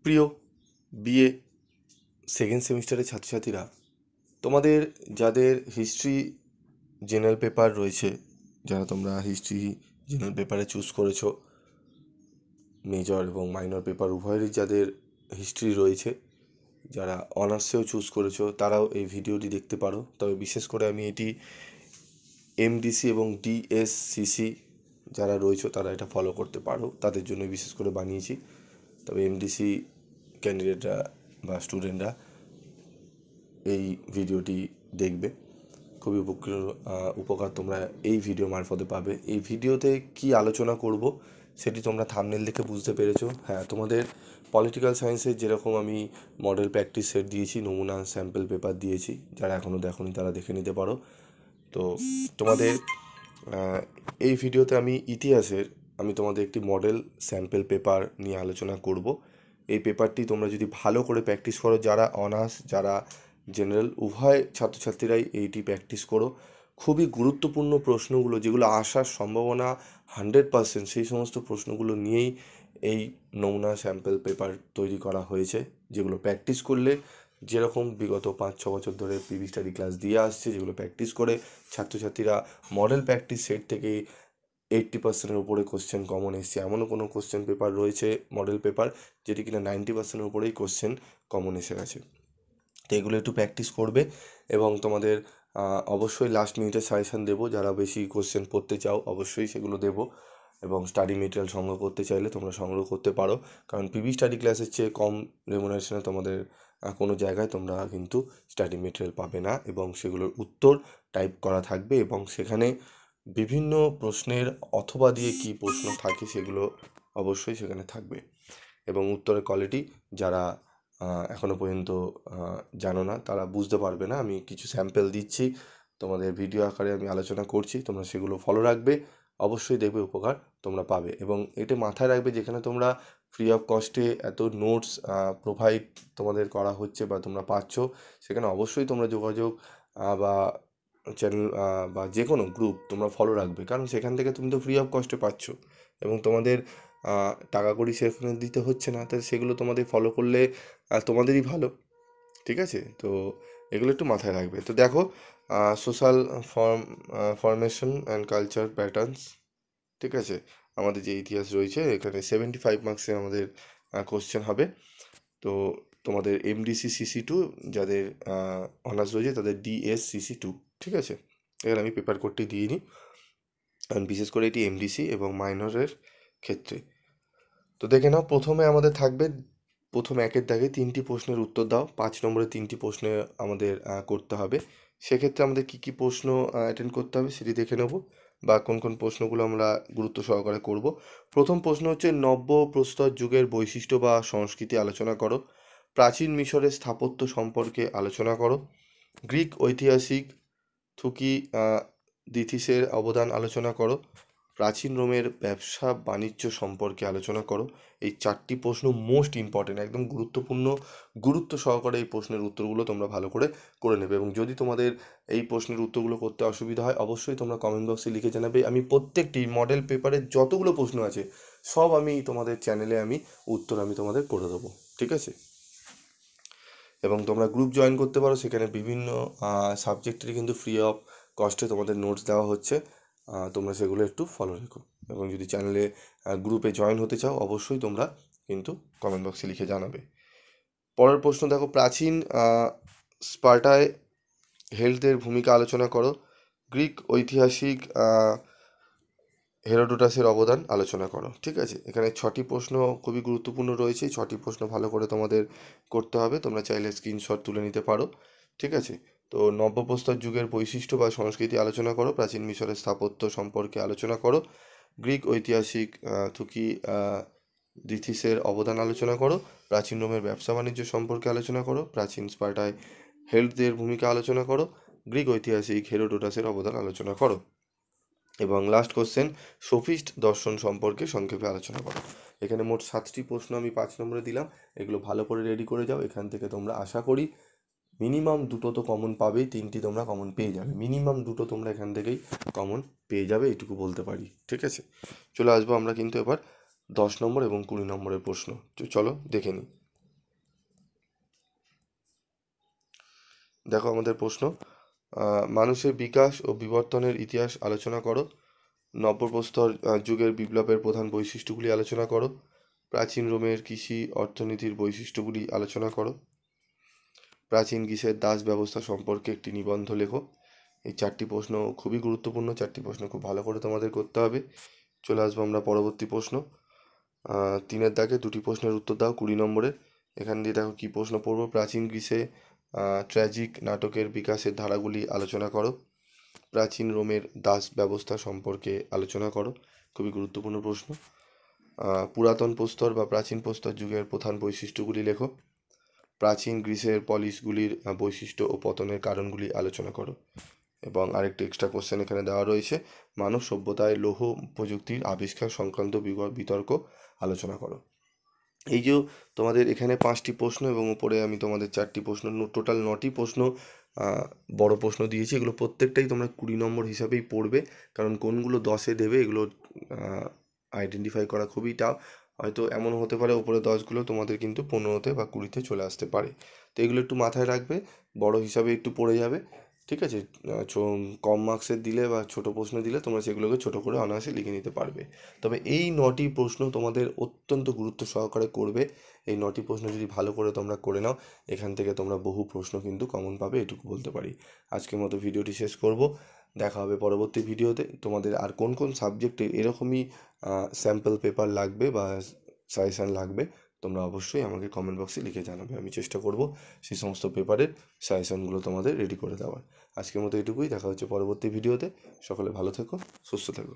প্রিয় BA second সেমিস্টারের ছাত্রছাত্রীরা, তোমাদের যাদের হিস্ট্রি জেনারেল পেপার রয়েছে, যারা তোমরা হিস্ট্রি জেনারেল পেপারে চুজ করেছো, মেজর এবং মাইনর পেপার উভয়েরই যাদের হিস্ট্রি রয়েছে, যারা অনার্সেও চুজ করেছো, তারাও এই ভিডিওটি দেখতে পারো। তবে বিশেষ করে আমি এটি এমডিসি এবং ডিএসসিসি যারা রয়েছে তারা এটা ফলো করতে পারো, তাদের জন্য বিশেষ করে বানিয়েছি। তবে এমডিসি ক্যান্ডিডেটরা বা স্টুডেন্টরা এই ভিডিওটি দেখবে, খুবই উপকার তোমরা এই ভিডিও মারফতে পাবে। এই ভিডিওতে কি আলোচনা করব সেটি তোমরা থাম্বনেল দেখে বুঝতে পেরেছো। হ্যাঁ, তোমাদের পলিটিক্যাল সায়েন্সের যেরকম আমি মডেল প্র্যাকটিস সেট দিয়েছি, নমুনা স্যাম্পল পেপার দিয়েছি, যারা এখনও দেখোনি তারা দেখে নিতে পারো। তো তোমাদের এই ভিডিওতে আমি তোমাদের একটি মডেল স্যাম্পল পেপার নিয়ে আলোচনা করব। এই পেপারটি তোমরা যদি ভালো করে প্র্যাকটিস করো, যারা অনার্স যারা জেনারেল উভয় ছাত্রছাত্রীরাই এইটি প্র্যাকটিস করো। খুবই গুরুত্বপূর্ণ প্রশ্নগুলো যেগুলো আসার সম্ভাবনা 100%, সেই সমস্ত প্রশ্নগুলো নিয়েই এই নমুনা স্যাম্পল পেপার তৈরি করা হয়েছে, যেগুলো প্র্যাকটিস করলে যেরকম বিগত 5-6 বছর ধরে পিভি স্টাডি ক্লাস দিয়ে আসছে, যেগুলো প্র্যাকটিস করে ছাত্রছাত্রীরা মডেল প্র্যাকটিস সেট থেকে 80%-এর উপরে কোশ্চেন কমন এসছে। এমনও কোনো কোশ্চেন পেপার রয়েছে মডেল পেপার যেটি কিনা 90%-এর উপরেই কোশ্চেন কমন এসে গেছে। তো এগুলো একটু প্র্যাকটিস করবে এবং তোমাদের অবশ্যই লাস্ট মিনিটে সাজেশান দেবো। যারা বেশি কোশ্চেন পড়তে চাও অবশ্যই সেগুলো দেবো, এবং স্টাডি মেটেরিয়াল সংগ্রহ করতে চাইলে তোমরা সংগ্রহ করতে পারো, কারণ পিভি স্টাডি ক্লাসের চেয়ে কম রেমুনারেশনে তোমাদের কোনো জায়গায় তোমরা কিন্তু স্টাডি মেটেরিয়াল পাবে না, এবং সেগুলোর উত্তর টাইপ করা থাকবে এবং সেখানে বিভিন্ন প্রশ্নের অথবা দিয়ে কি প্রশ্ন থাকে সেগুলো অবশ্যই সেখানে থাকবে। এবং উত্তরের কোয়ালিটি যারা এখনও পর্যন্ত জানো না তারা বুঝতে পারবে না। আমি কিছু স্যাম্পল দিচ্ছি, তোমাদের ভিডিও আকারে আমি আলোচনা করছি, তোমরা সেগুলো ফলো রাখবে, অবশ্যই দেখবে উপকার তোমরা পাবে। এবং এটা মাথায় রাখবে, যেখানে তোমরা ফ্রি অফ কস্টে এত নোটস প্রোভাইড তোমাদের করা হচ্ছে বা তোমরা পাচ্ছ, সেখানে অবশ্যই তোমরা যোগাযোগ বা চ্যানেল বা যে কোনো গ্রুপ তোমরা ফলো রাখবে, কারণ সেখান থেকে তুমি তো ফ্রি অফ কস্টে পাচ্ছ এবং তোমাদের টাকা কড়ি সেখানে দিতে হচ্ছে না, তাই সেগুলো তোমাদের ফলো করলে তোমাদেরই ভালো। ঠিক আছে, তো এগুলো একটু মাথায় রাখবে। তো দেখো, social formation and culture patterns, ঠিক আছে, আমাদের যে ইতিহাস রয়েছে এখানে 75 মার্কসে আমাদের কোশ্চেন হবে। তো তোমাদের MDC-CC2 যাদের অনার্স রয়েছে তাদের DSCC2, ঠিক আছে। এখানে আমি পেপার কোডটি দিয়ে নিই, কারণ বিশেষ করে এটি MDC এবং মাইনরের ক্ষেত্রে। তো দেখে নাও, প্রথমে আমাদের থাকবে প্রথম একের দাগে 3টি প্রশ্নের উত্তর দাও। 5 নম্বরে 3টি প্রশ্নে আমাদের করতে হবে। সেক্ষেত্রে আমাদের কী কী প্রশ্ন অ্যাটেন্ড করতে হবে সেটি দেখে নেব, বা কোন কোন প্রশ্নগুলো আমরা গুরুত্ব সহকারে করব। প্রথম প্রশ্ন হচ্ছে, নব্য প্রস্তর যুগের বৈশিষ্ট্য বা সংস্কৃতি আলোচনা করো। প্রাচীন মিশরের স্থাপত্য সম্পর্কে আলোচনা করো। গ্রিক ঐতিহাসিক থুকিদিডিসের অবদান আলোচনা করো। প্রাচীন রোমের ব্যবসা বাণিজ্য সম্পর্কে আলোচনা করো। এই 4টি প্রশ্ন মোস্ট ইম্পর্টেন্ট, একদম গুরুত্বপূর্ণ, গুরুত্ব সহকারে এই প্রশ্নের উত্তরগুলো তোমরা ভালো করে নেবে। এবং যদি তোমাদের এই প্রশ্নের উত্তরগুলো করতে অসুবিধা হয় অবশ্যই তোমরা কমেন্ট বক্সে লিখে জানাবে। আমি প্রত্যেকটি মডেল পেপারের যতগুলো প্রশ্ন আছে সব আমি তোমাদের চ্যানেলে উত্তর আমি তোমাদের করে দেবো, ঠিক আছে। এবং তোমরা গ্রুপ জয়েন করতে পারো, সেখানে বিভিন্ন সাবজেক্টের কিন্তু ফ্রি অফ কস্টে তোমাদের নোটস দেওয়া হচ্ছে, তোমরা সেগুলো একটু ফলো রেখো। এবং যদি চ্যানেলে গ্রুপে জয়েন হতে চাও অবশ্যই তোমরা কিন্তু কমেন্ট বক্সে লিখে জানাবে। পরের প্রশ্ন দেখো, প্রাচীন স্পার্টায় হেলথের ভূমিকা আলোচনা করো। গ্রিক ঐতিহাসিক হেরোডোটাসের অবদান আলোচনা করো, ঠিক আছে। এখানে 6টি প্রশ্ন খুবই গুরুত্বপূর্ণ রয়েছে, 6টি প্রশ্ন ভালো করে তোমাদের করতে হবে। তোমরা চাইলে স্ক্রিনশট তুলে নিতে পারো, ঠিক আছে। তো নব্যপ্রস্তর যুগের বৈশিষ্ট্য বা সংস্কৃতি আলোচনা করো। প্রাচীন মিশরের স্থাপত্য সম্পর্কে আলোচনা করো। গ্রিক ঐতিহাসিক থুকিদিডিসের অবদান আলোচনা করো। প্রাচীন রোমের ব্যবসা বাণিজ্য সম্পর্কে আলোচনা করো। প্রাচীন স্পার্টায় হেলথের ভূমিকা আলোচনা করো। গ্রিক ঐতিহাসিক হেরোডোটাসের অবদান আলোচনা করো। এবং লাস্ট কোশ্চেন, সোফিস্ট দর্শন সম্পর্কে সংক্ষেপে আলোচনা করো। এখানে মোট 7টি প্রশ্ন আমি 5 নম্বরে দিলাম, এগুলো ভালো করে রেডি করে যাও। এখান থেকে তোমরা আশা করি মিনিমাম 2টো তো কমন পাবেই, 3টি তোমরা কমন পেয়ে যাবে, মিনিমাম 2টো তোমরা এখান থেকেই কমন পেয়ে যাবে, এইটুকু বলতে পারি, ঠিক আছে। চলে আসবো আমরা কিন্তু এবার 10 নম্বর এবং 20 নম্বরের প্রশ্ন, চলো দেখে নিই। দেখো আমাদের প্রশ্ন, মানুষের বিকাশ ও বিবর্তনের ইতিহাস আলোচনা করো। নব্যপ্রস্তর যুগের বিপ্লবের প্রধান বৈশিষ্ট্যগুলি আলোচনা করো। প্রাচীন রোমের কৃষি অর্থনীতির বৈশিষ্ট্যগুলি আলোচনা করো। প্রাচীন গ্রিসের দাস ব্যবস্থা সম্পর্কে একটি নিবন্ধ লেখো। এই 4টি প্রশ্ন খুবই গুরুত্বপূর্ণ, 4টি প্রশ্ন খুব ভালো করে তোমাদের করতে হবে। চলে আসবো আমরা পরবর্তী প্রশ্ন। 3-এর দাগে 2টি প্রশ্নের উত্তর দাও 20 নম্বরের। এখান দিয়ে দেখো কী প্রশ্ন পড়বো। প্রাচীন গ্রিসে ট্র্যাজিক নাটকের বিকাশের ধারাগুলি আলোচনা করো। প্রাচীন রোমের দাস ব্যবস্থা সম্পর্কে আলোচনা করো। খুবই গুরুত্বপূর্ণ প্রশ্ন। পুরাতন প্রস্তর বা প্রাচীন প্রস্তর যুগের প্রধান বৈশিষ্ট্যগুলি লেখো। প্রাচীন গ্রিসের পলিসগুলির বৈশিষ্ট্য ও পতনের কারণগুলি আলোচনা করো। এবং আরেকটি এক্সট্রা কোশ্চেন এখানে দেওয়া রয়েছে, মানব সভ্যতায় লৌহ প্রযুক্তির আবিষ্কার সংক্রান্ত বিতর্ক আলোচনা করো। এই যে তোমাদের এখানে 5টি প্রশ্ন এবং উপরে আমি তোমাদের 4টি প্রশ্ন, টোটাল 9টি প্রশ্ন বড় প্রশ্ন দিয়েছি। এগুলো প্রত্যেকটাই তোমরা 20 নম্বর হিসাবেই পড়বে, কারণ কোনগুলো 10-এ দেবে এগুলো আইডেন্টিফাই করা খুবই টাফ। হয়তো এমন হতে পারে উপরে 10গুলো তোমাদের কিন্তু 15তে বা 20তে চলে আসতে পারে। তো এগুলো একটু মাথায় রাখবে, বড় হিসাবে একটু পড়ে যাবে, ঠিক আছে? কম মার্কসের দিলে বা ছোটো প্রশ্ন দিলে তোমরা সেগুলোকে ছোটো করে অনায়াসে লিখে নিতে পারবে। তবে এই 9টি প্রশ্ন তোমাদের অত্যন্ত গুরুত্ব সহকারে করবে। এই 9টি প্রশ্ন যদি ভালো করে তোমরা করে নাও, এখান থেকে তোমরা বহু প্রশ্ন কিন্তু কমন পাবে, এটুকু বলতে পারি। আজকের মতো ভিডিওটি শেষ করব। দেখা হবে পরবর্তী ভিডিওতে। তোমাদের আর কোন কোন সাবজেক্টে এরকমই স্যাম্পল পেপার লাগবে বা সাজেশান লাগবে, তোমরা অবশ্যই আমাকে কমেন্ট বক্সে লিখে জানাবে। আমি চেষ্টা করব সেই সমস্ত পেপারের সাজেশানগুলো তোমাদের রেডি করে দেওয়ার। আজকের মতো এটুকুই। দেখা হচ্ছে পরবর্তী ভিডিওতে। সকলে ভালো থেকো, সুস্থ থেকো।